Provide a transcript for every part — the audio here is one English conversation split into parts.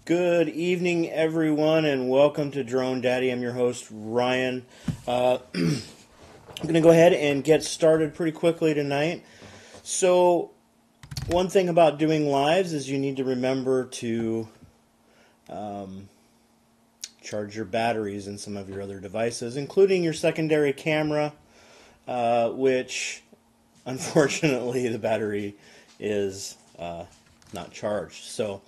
Good evening, everyone, and welcome to Drone Daddy. I'm your host, Ryan. I'm going to go ahead and get started pretty quickly tonight. So, one thing about doing lives is you need to remember to charge your batteries in some of your other devices, including your secondary camera, which, unfortunately, the battery is not charged, so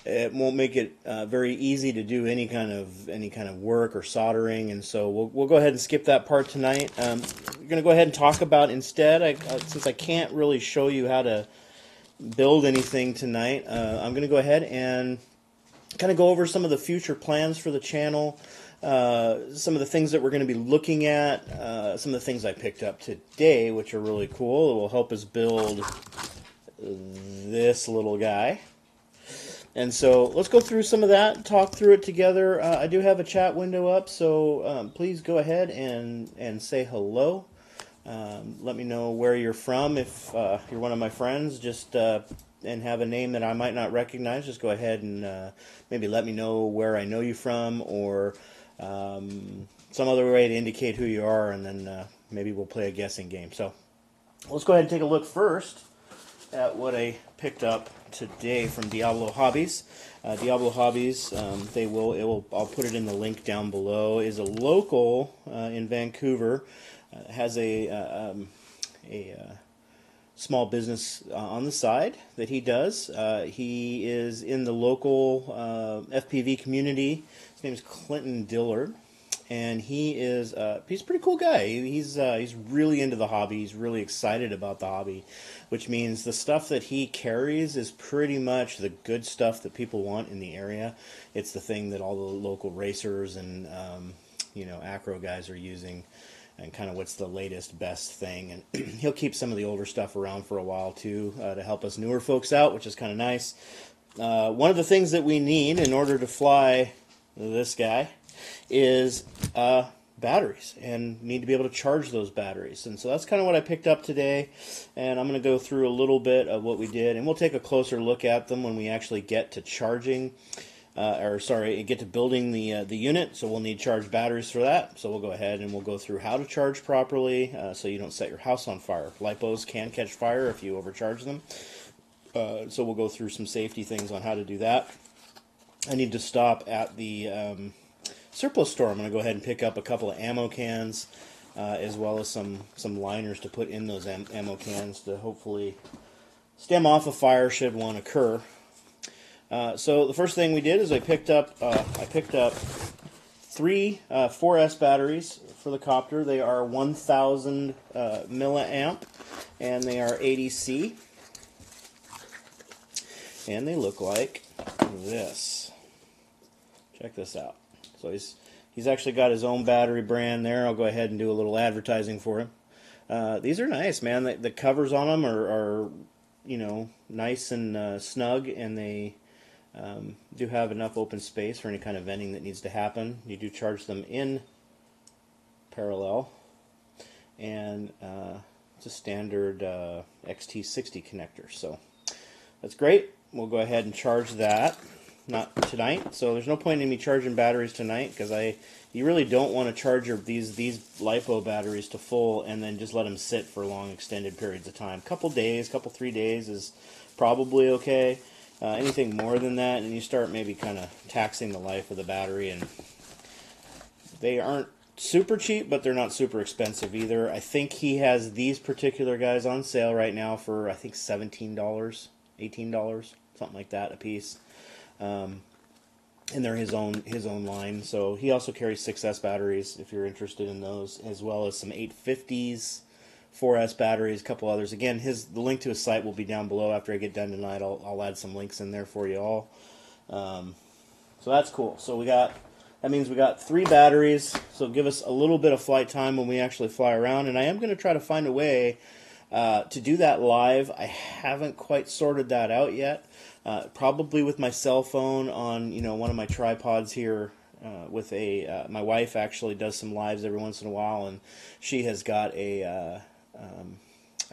it won't make it very easy to do any kind of work or soldering, and so we'll go ahead and skip that part tonight. We're going to go ahead and talk about instead, since I can't really show you how to build anything tonight, I'm going to go ahead and kind of go over some of the future plans for the channel, some of the things that we're going to be looking at, some of the things I picked up today, which are really cool. It will help us build this little guy. And so let's go through some of that, talk through it together. I do have a chat window up, so please go ahead and say hello. Let me know where you're from. If you're one of my friends, just and have a name that I might not recognize, just go ahead and maybe let me know where I know you from, or some other way to indicate who you are, and then maybe we'll play a guessing game. So let's go ahead and take a look first at what I picked up today from Diablo Hobbies. Diablo Hobbies, I'll put it in the link down below, is a local in Vancouver. Has a small business on the side that he does. He is in the local FPV community. His name is Clinton Dillard, and he's a pretty cool guy. He's really into the hobby. He's really excited about the hobby, which means the stuff that he carries is pretty much the good stuff that people want in the area. It's the thing that all the local racers and acro guys are using, and kind of what's the latest best thing. And he'll keep some of the older stuff around for a while too, to help us newer folks out, which is kind of nice. One of the things that we need in order to fly this guy is batteries, and need to be able to charge those batteries. And so that's kind of what I picked up today, and I'm going to go through a little bit of what we did, and we'll take a closer look at them when we actually get to charging, get to building the unit. So we'll need charged batteries for that. So we'll go ahead and we'll go through how to charge properly, so you don't set your house on fire. Lipos can catch fire if you overcharge them. So we'll go through some safety things on how to do that. I need to stop at the surplus store. I'm going to go ahead and pick up a couple of ammo cans, as well as some liners to put in those ammo cans to hopefully stem off a fire should one occur. So the first thing we did is I picked up three 4S batteries for the copter. They are 1,000 milliamp, and they are 80C, and they look like this. Check this out. So he's actually got his own battery brand there. I'll go ahead and do a little advertising for him. These are nice, man. The covers on them are nice and snug, and they do have enough open space for any kind of venting that needs to happen. You do charge them in parallel, and it's a standard XT60 connector. So that's great. We'll go ahead and charge that. Not tonight, so there's no point in me charging batteries tonight, because you really don't want to charge these LiPo batteries to full and then just let them sit for long extended periods of time. Couple 3 days is probably okay. Anything more than that, and you start maybe kind of taxing the life of the battery. And they aren't super cheap, but they're not super expensive either. I think he has these particular guys on sale right now for, I think, $17, $18, something like that a piece. And they're his own line. So he also carries 6S batteries if you're interested in those, as well as some 850s, 4S batteries, a couple others. Again, the link to his site will be down below after I get done tonight. I'll add some links in there for you all. So that's cool. So that means we got 3 batteries. So give us a little bit of flight time when we actually fly around. And I am going to try to find a way to do that live. I haven't quite sorted that out yet. Probably with my cell phone on one of my tripods here. My wife actually does some lives every once in a while, and she has got a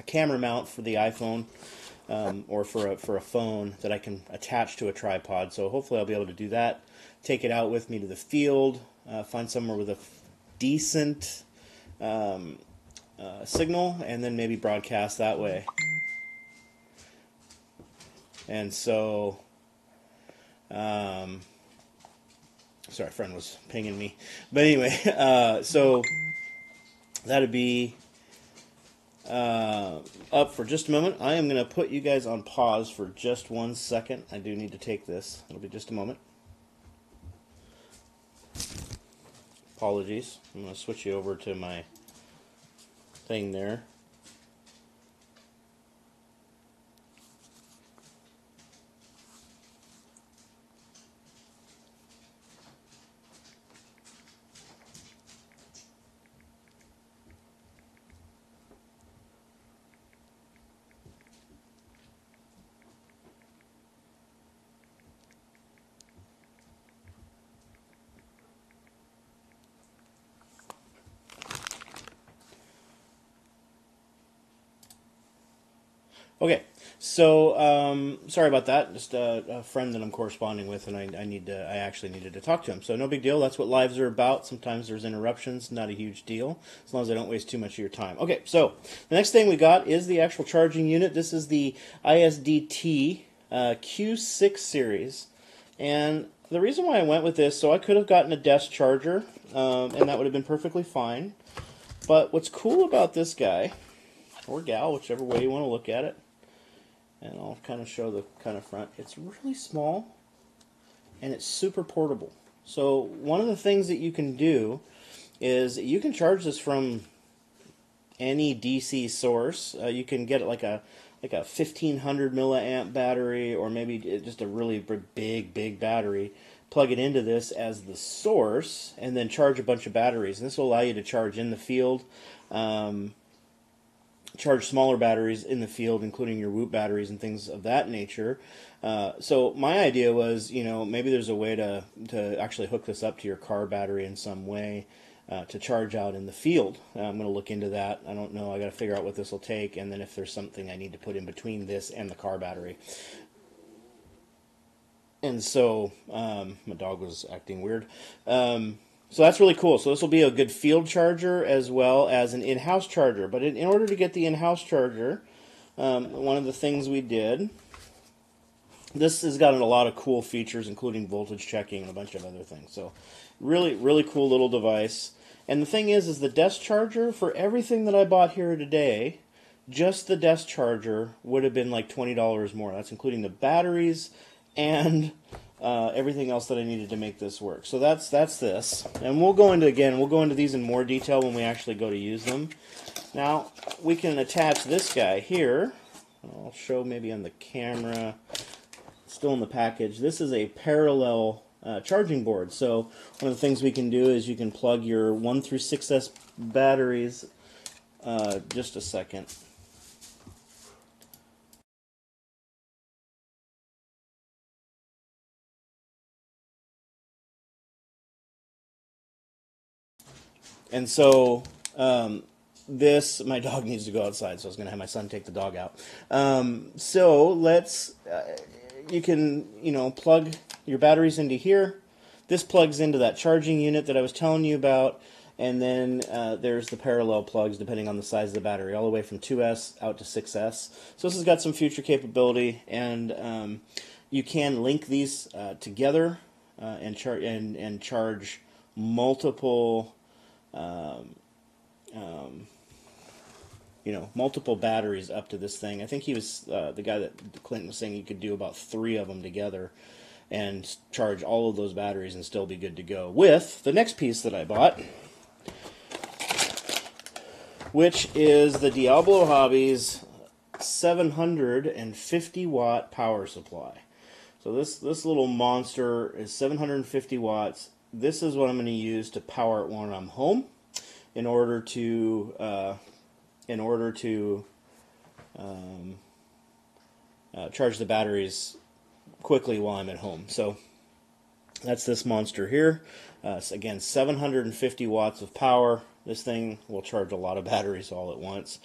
camera mount for the iPhone or for a phone that I can attach to a tripod. So hopefully I'll be able to do that. Take it out with me to the field, find somewhere with a decent signal, and then maybe broadcast that way. And so, sorry, a friend was pinging me. But anyway, so that'd be up for just a moment. I am going to put you guys on pause for just 1 second. I do need to take this. It'll be just a moment. Apologies. I'm going to switch you over to my thing there. Okay, so sorry about that. Just a friend that I'm corresponding with, and I actually needed to talk to him. So no big deal. That's what lives are about. Sometimes there's interruptions. Not a huge deal, as long as I don't waste too much of your time. Okay, so the next thing we got is the actual charging unit. This is the ISDT Q6 series, and the reason why I went with this, so I could have gotten a desk charger, and that would have been perfectly fine. But what's cool about this guy, or gal, whichever way you want to look at it, and I'll kind of show the kind of front. It's really small, and it's super portable. So one of the things that you can do is you can charge this from any DC source. You can get like a 1500 milliamp battery, or maybe just a really big battery. Plug it into this as the source, and then charge a bunch of batteries. And this will allow you to charge in the field. Charge smaller batteries in the field, including your Whoop batteries and things of that nature. So my idea was, maybe there's a way to actually hook this up to your car battery in some way to charge out in the field. I'm going to look into that. I don't know. I got to figure out what this will take, and then if there's something I need to put in between this and the car battery. And so my dog was acting weird. So that's really cool. So this will be a good field charger as well as an in-house charger. But in order to get the in-house charger, one of the things we did, this has got a lot of cool features, including voltage checking and a bunch of other things. So really, really cool little device. And the thing is the desk charger, for everything that I bought here today, just the desk charger would have been like $20 more. That's including the batteries and everything else that I needed to make this work. So that's this. And we'll go into these in more detail when we actually go to use them. Now, we can attach this guy here. I'll show maybe on the camera. Still in the package. This is a parallel charging board. So one of the things we can do is you can plug your 1 through 6S batteries. Just a second. And so my dog needs to go outside, so I was going to have my son take the dog out. So let's, you can, plug your batteries into here. This plugs into that charging unit that I was telling you about, and then there's the parallel plugs depending on the size of the battery, all the way from 2S out to 6S. So this has got some future capability, and you can link these together and charge multiple multiple batteries up to this thing. I think he was the guy that Clinton was saying you could do about 3 of them together and charge all of those batteries and still be good to go. With the next piece that I bought, which is the Diablo Hobbies 750 watt power supply. So this little monster is 750 watts. This is what I'm going to use to power it when I'm home, in order to charge the batteries quickly while I'm at home. So that's this monster here. Again, 750 watts of power. This thing will charge a lot of batteries all at once.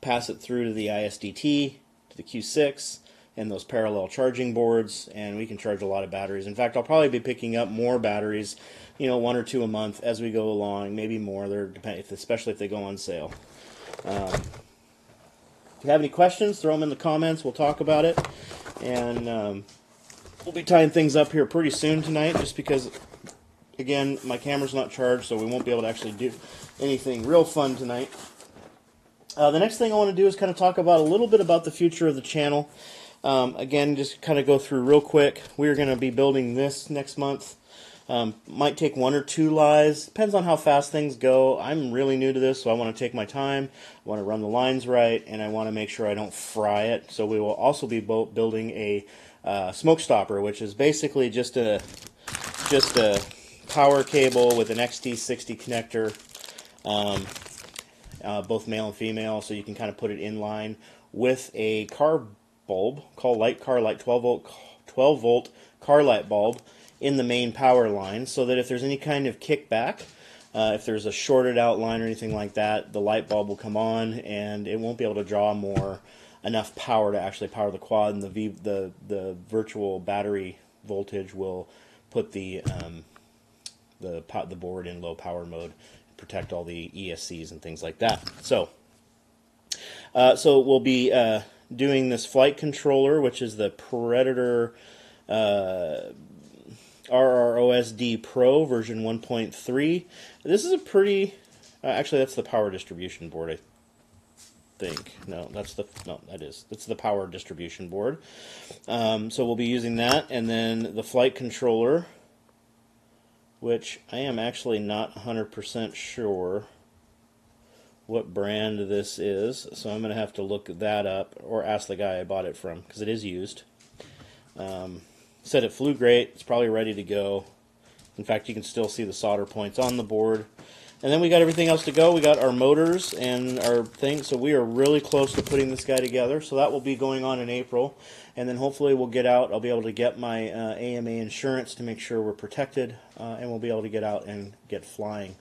Pass it through to the ISDT the Q6 and those parallel charging boards, and we can charge a lot of batteries. In fact, I'll probably be picking up more batteries, you know, 1 or 2 a month as we go along, maybe more. They're especially if they go on sale. If you have any questions, throw them in the comments. We'll talk about it, and we'll be tying things up here pretty soon tonight, just because, again, my camera's not charged, so we won't be able to actually do anything real fun tonight. The next thing I want to do is kind of talk about a little bit about the future of the channel. Again, just kind of go through real quick. We're going to be building this next month. Might take 1 or 2 lives. Depends on how fast things go. I'm really new to this, so I want to take my time. I want to run the lines right, and I want to make sure I don't fry it. So we will also be building a smoke stopper, which is basically just a power cable with an XT60 connector, both male and female, so you can kind of put it in line with a car bulb called light 12 volt car light bulb in the main power line, so that if there's any kind of kickback, if there's a shorted out line or anything like that, the light bulb will come on and it won't be able to draw enough power to actually power the quad, and the virtual battery voltage will put the board in low power mode, protect all the ESCs and things like that. So we'll be doing this flight controller, which is the Predator RROSD Pro version 1.3. This is a pretty, actually that's the power distribution board, I think. That's the power distribution board. So we'll be using that, and then the flight controller, which I am actually not 100% sure what brand this is, so I'm going to have to look that up or ask the guy I bought it from, because it is used. Said it flew great. It's probably ready to go. In fact, you can still see the solder points on the board. And then we got everything else to go. We got our motors and our things, so we are really close to putting this guy together. So that will be going on in April. And then hopefully we'll get out. I'll be able to get my AMA insurance to make sure we're protected, and we'll be able to get out and get flying.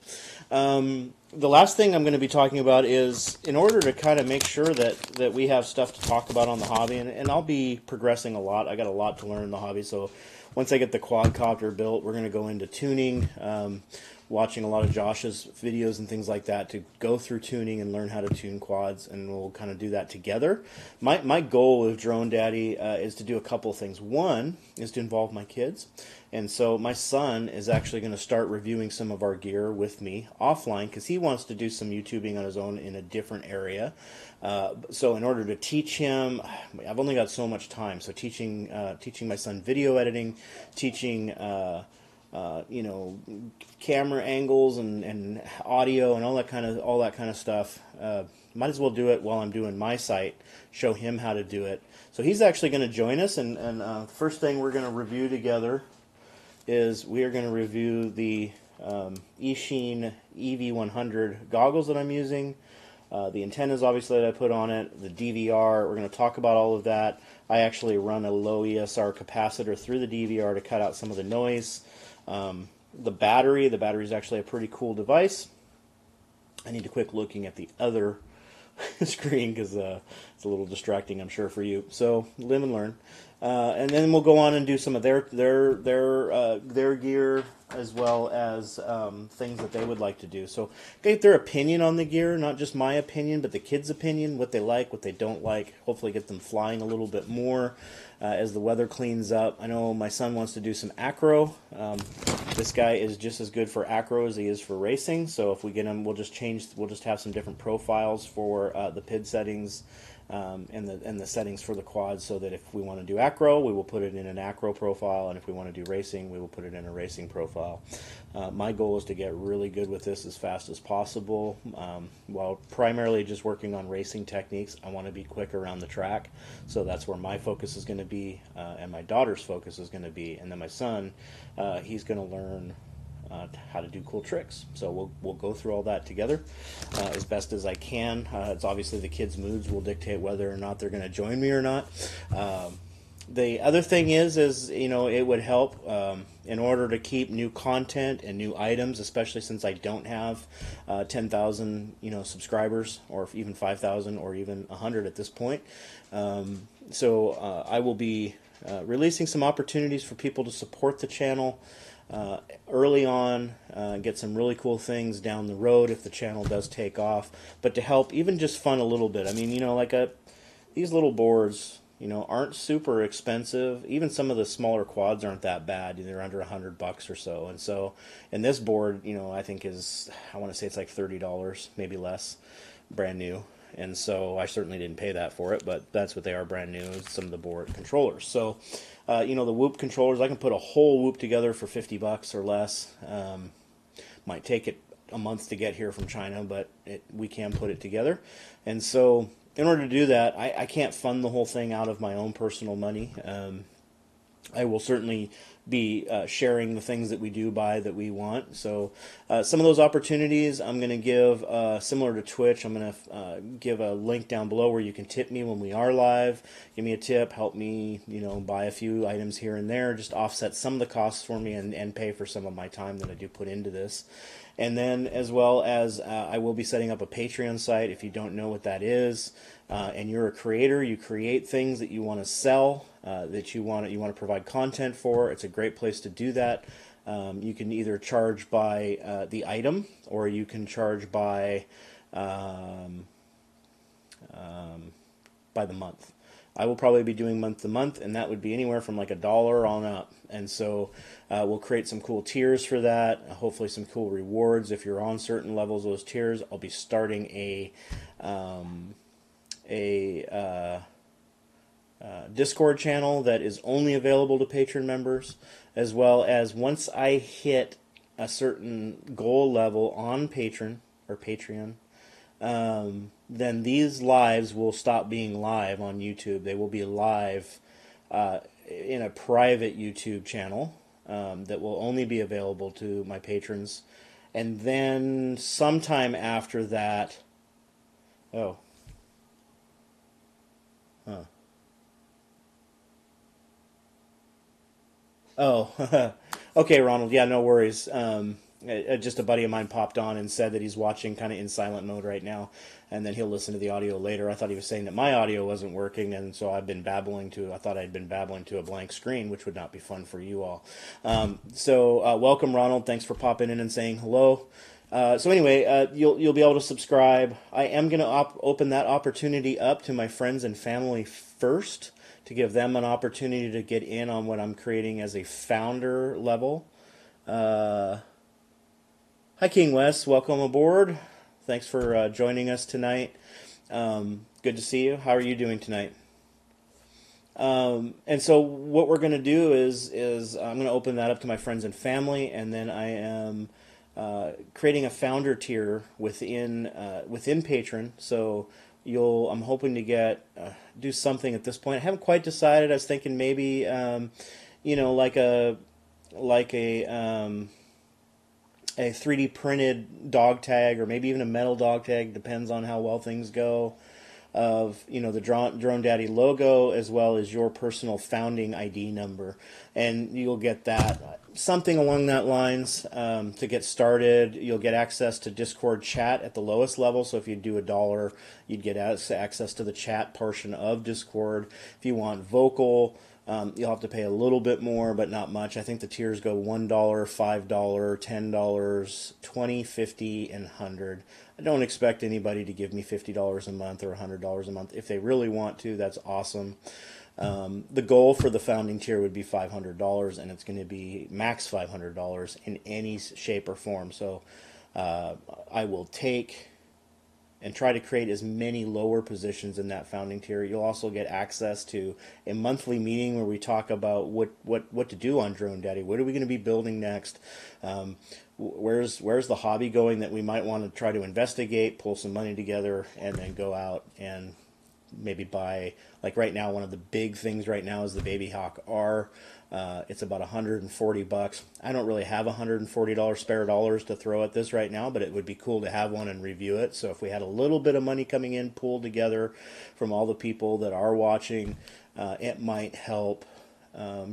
The last thing I'm going to be talking about is, in order to kind of make sure that we have stuff to talk about on the hobby, and I'll be progressing a lot. I got a lot to learn in the hobby, so once I get the quadcopter built, we're going to go into tuning, watching a lot of Josh's videos and things like that to go through tuning and learn how to tune quads, and we'll kind of do that together. My goal with Drone Daddy is to do a couple of things. One is to involve my kids, and so my son is actually going to start reviewing some of our gear with me offline, because he wants to do some YouTubing on his own in a different area. So in order to teach him, I've only got so much time, so teaching my son video editing, teaching you know, camera angles and audio and all that kind of stuff. Might as well do it while I'm doing my site. Show him how to do it. So he's actually going to join us, and the first thing we're going to review together is we are going to review the eSheen EV100 goggles that I'm using. The antennas, obviously, that I put on it, the DVR. We're going to talk about all of that. I actually run a low ESR capacitor through the DVR to cut out some of the noise. The battery is actually a pretty cool device. I need to quit looking at the other screen because it's a little distracting, I'm sure, for you. So live and learn. And then we'll go on and do some of their gear, as well as things that they would like to do. So get their opinion on the gear, not just my opinion, but the kids' opinion, what they like, what they don't like. Hopefully get them flying a little bit more as the weather cleans up. I know my son wants to do some acro. This guy is just as good for acro as he is for racing. So if we get him, we'll just have some different profiles for the PID settings. And the settings for the quad, so that if we want to do acro, we will put it in an acro profile, and if we want to do racing, we will put it in a racing profile. My goal is to get really good with this as fast as possible. While primarily just working on racing techniques, I want to be quick around the track, so that's where my focus is going to be, and my daughter's focus is going to be, and then my son, he's going to learn how to do cool tricks. So we'll go through all that together as best as I can. It's obviously the kids' moods will dictate whether or not they're going to join me or not. The other thing is you know, it would help in order to keep new content and new items, especially since I don't have 10,000 you know subscribers, or even 5,000, or even 100 at this point. So I will be releasing some opportunities for people to support the channel early on, get some really cool things down the road if the channel does take off. But to help even just fund a little bit, I mean, you know, like these little boards, you know, aren't super expensive. Even some of the smaller quads aren't that bad. They're under $100 or so. And this board, you know, I think is, I want to say it's like $30, maybe less, brand new. And so I certainly didn't pay that for it, but that's what they are, brand new. Some of the board controllers. So, you know, the Whoop controllers, I can put a whole Whoop together for $50 or less. Might take it a month to get here from China, but we can put it together. And so, in order to do that, I can't fund the whole thing out of my own personal money. I will certainly be sharing the things that we do buy that we want. So some of those opportunities I'm going to give, similar to Twitch, I'm going to give a link down below where you can tip me when we are live. Give me a tip, help me, you know, buy a few items here and there, just offset some of the costs for me and pay for some of my time that I do put into this. And then, as well as I will be setting up a Patreon site. If you don't know what that is, and you're a creator, you create things that you want to sell, that you want to provide content for, it's a great place to do that. You can either charge by the item, or you can charge by the month. I will probably be doing month to month, and that would be anywhere from like $1 on up. And so we'll create some cool tiers for that, hopefully some cool rewards if you're on certain levels of those tiers. I'll be starting a Discord channel that is only available to patron members, as well as once I hit a certain goal level on Patreon, then these lives will stop being live on YouTube. They will be live in a private YouTube channel that will only be available to my patrons. And then sometime after that, oh, huh. Oh, okay, Ronald. Yeah, no worries. Just a buddy of mine popped on and said that he's watching kind of in silent mode right now, and then he'll listen to the audio later. I thought he was saying that my audio wasn't working, and so I thought I'd been babbling to a blank screen, which would not be fun for you all. Welcome, Ronald. Thanks for popping in and saying hello. So anyway, you'll be able to subscribe. I am going to open that opportunity up to my friends and family first, to give them an opportunity to get in on what I'm creating as a founder level. Hi, King Wes. Welcome aboard. Thanks for joining us tonight. Good to see you. How are you doing tonight? And so what we're going to do is I'm going to open that up to my friends and family, and then I am creating a founder tier within Patreon. So I'm hoping to do something at this point. I haven't quite decided. I was thinking maybe like a 3D printed dog tag, or maybe even a metal dog tag, depends on how well things go, of the Drone Daddy logo, as well as your personal founding ID number, and you'll get that, something along that lines, to get started. You'll get access to Discord chat at the lowest level, so if you do $1, you'd get access to the chat portion of Discord. If you want vocal, you'll have to pay a little bit more, but not much. I think the tiers go $1, $5, $10, $20, $50, and $100. I don't expect anybody to give me $50 a month or $100 a month. If they really want to, that's awesome. The goal for the founding tier would be $500, and it's going to be max $500 in any shape or form. So I will take and try to create as many lower positions in that founding tier. You'll also get access to a monthly meeting where we talk about what to do on Drone Daddy. What are we going to be building next? Where's the hobby going that we might want to try to investigate, pull some money together, and then go out and maybe buy, like right now, one of the big things right now is the Baby Hawk R. It's about $140. I don't really have $140 spare dollars to throw at this right now, but it would be cool to have one and review it. So if we had a little bit of money coming in, pulled together from all the people that are watching, it might help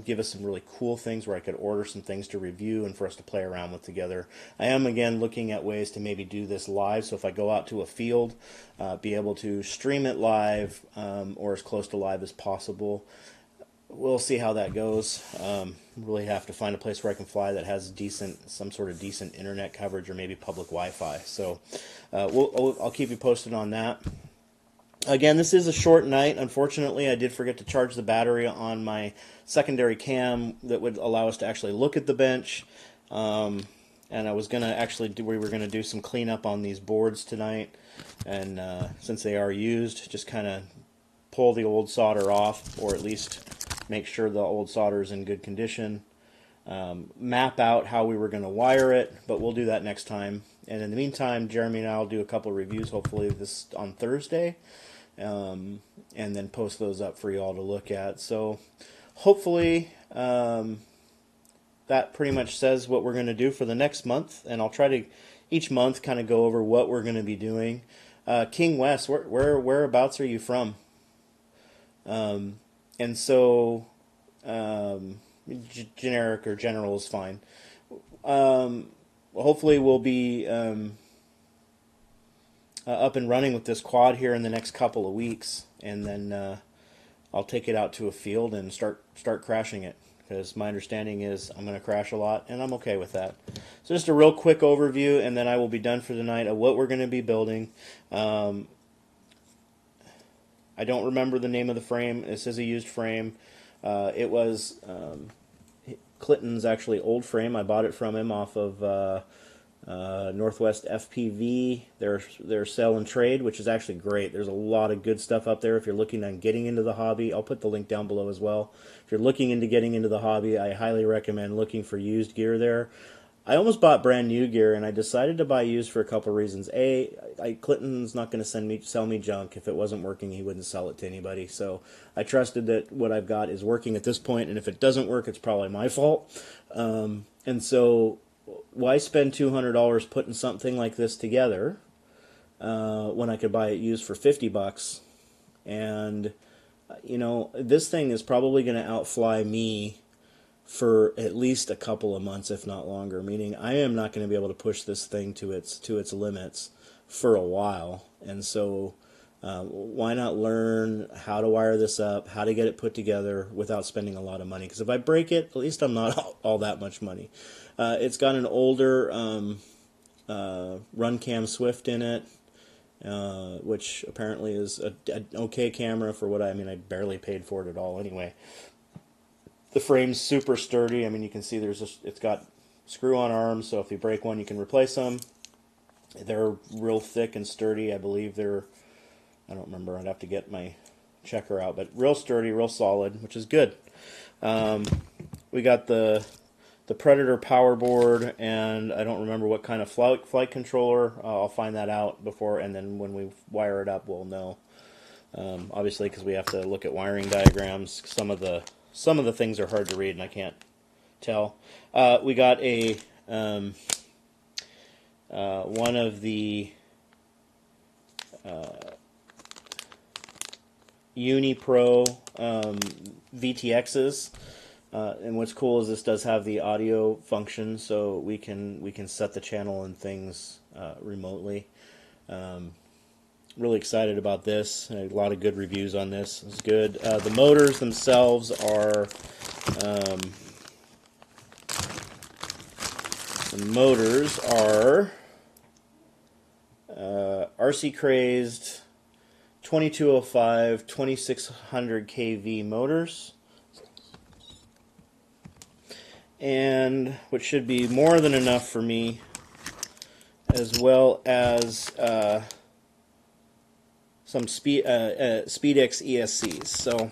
give us some really cool things where I could order some things to review and for us to play around with together. I am, again, looking at ways to maybe do this live, so if I go out to a field, be able to stream it live or as close to live as possible. We'll see how that goes. Really have to find a place where I can fly that has some sort of decent internet coverage or maybe public Wi-Fi. So I'll keep you posted on that. Again, this is a short night. Unfortunately, I did forget to charge the battery on my secondary cam that would allow us to actually look at the bench. And I was going to we were going to do some cleanup on these boards tonight. And since they are used, just kind of pull the old solder off, or at least make sure the old solder is in good condition. Map out how we were going to wire it, but we'll do that next time. And in the meantime, Jeremy and I will do a couple of reviews, hopefully this on Thursday. And then post those up for you all to look at. So hopefully that pretty much says what we're going to do for the next month, and I'll try to each month kind of go over what we're going to be doing. King West, whereabouts are you from? And so generic or general is fine. Hopefully we'll be up and running with this quad here in the next couple of weeks, and then I'll take it out to a field and start crashing it, because my understanding is I'm going to crash a lot, and I'm okay with that. So just a real quick overview, and then I will be done for the night of what we're going to be building. I don't remember the name of the frame. This is a used frame. It was Clinton's actually old frame. I bought it from him off of Northwest FPV, their sell and trade, which is actually great. There's a lot of good stuff up there if you're looking on getting into the hobby. I'll put the link down below as well. If you're looking into getting into the hobby, I highly recommend looking for used gear there. I almost bought brand new gear, and I decided to buy used for a couple of reasons. Clinton's not going to sell me junk. If it wasn't working, he wouldn't sell it to anybody. So I trusted that what I've got is working at this point, and if it doesn't work, it's probably my fault. And so why spend $200 putting something like this together when I could buy it used for $50? And this thing is probably going to outfly me for at least a couple of months, if not longer. Meaning, I am not going to be able to push this thing to its limits for a while. And so, why not learn how to wire this up, how to get it put together without spending a lot of money? Because if I break it, at least I'm not all that much money. It's got an older Runcam Swift in it, which apparently is an okay camera for what I mean. I barely paid for it at all anyway. The frame's super sturdy. I mean, you can see it's got screw-on arms, so if you break one, you can replace them. They're real thick and sturdy. I believe I don't remember. I'd have to get my checker out, but real sturdy, real solid, which is good. We got the Predator power board, and I don't remember what kind of flight controller. I'll find that out before, and then when we wire it up, we'll know. Obviously, because we have to look at wiring diagrams. Some of the things are hard to read, and I can't tell. We got a one of the UniPro VTXs. And what's cool is this does have the audio function, so we can set the channel and things remotely. Really excited about this. A lot of good reviews on this. It's good. The motors themselves are RC Crazed 2205 2600 kV motors. And what should be more than enough for me, as well as some SpeedX ESCs. So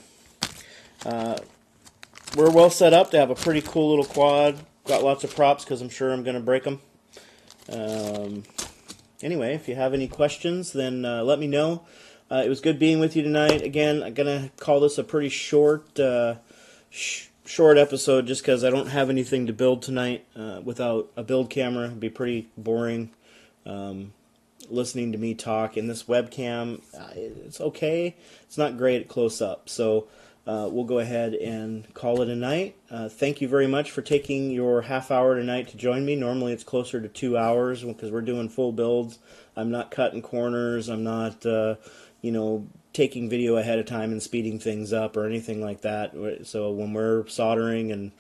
we're well set up to have a pretty cool little quad. Got lots of props because I'm sure I'm going to break them. Anyway, if you have any questions, then let me know. It was good being with you tonight. Again, I'm going to call this a pretty short episode just because I don't have anything to build tonight. Without a build camera, it'd be pretty boring listening to me talk. And this webcam, it's okay. It's not great at close up. So we'll go ahead and call it a night. Thank you very much for taking your half hour tonight to join me. Normally it's closer to 2 hours because we're doing full builds. I'm not cutting corners. I'm not, taking video ahead of time and speeding things up or anything like that. So when we're soldering and,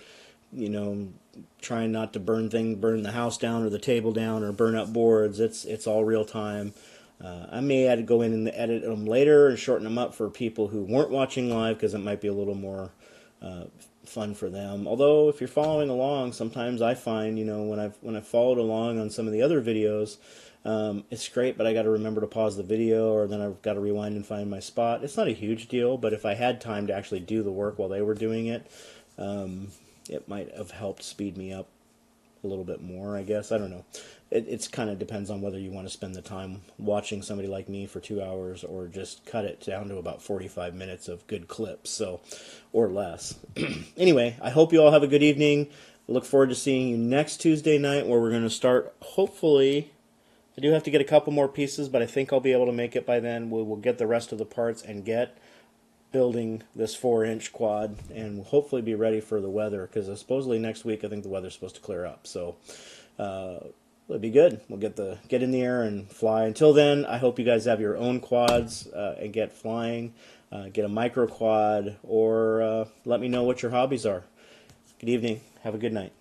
trying not to burn the house down or the table down or burn up boards, it's all real time. I may have to go in and edit them later and shorten them up for people who weren't watching live because it might be a little more fun for them. Although if you're following along, sometimes I find when I've followed along on some of the other videos, it's great, but I got to remember to pause the video, or then I've got to rewind and find my spot. It's not a huge deal, but if I had time to actually do the work while they were doing it, it might have helped speed me up a little bit more, I guess. I don't know. It's kind of depends on whether you want to spend the time watching somebody like me for 2 hours or just cut it down to about 45 minutes of good clips, or less. Anyway, I hope you all have a good evening. I look forward to seeing you next Tuesday night, where we're going to start, hopefully. I do have to get a couple more pieces, but I think I'll be able to make it by then. We'll get the rest of the parts and get building this 4-inch quad, and we'll hopefully be ready for the weather, because supposedly next week I think the weather's supposed to clear up. So it'll be good. We'll get in the air and fly. Until then, I hope you guys have your own quads and get flying. Get a micro quad, or let me know what your hobbies are. Good evening. Have a good night.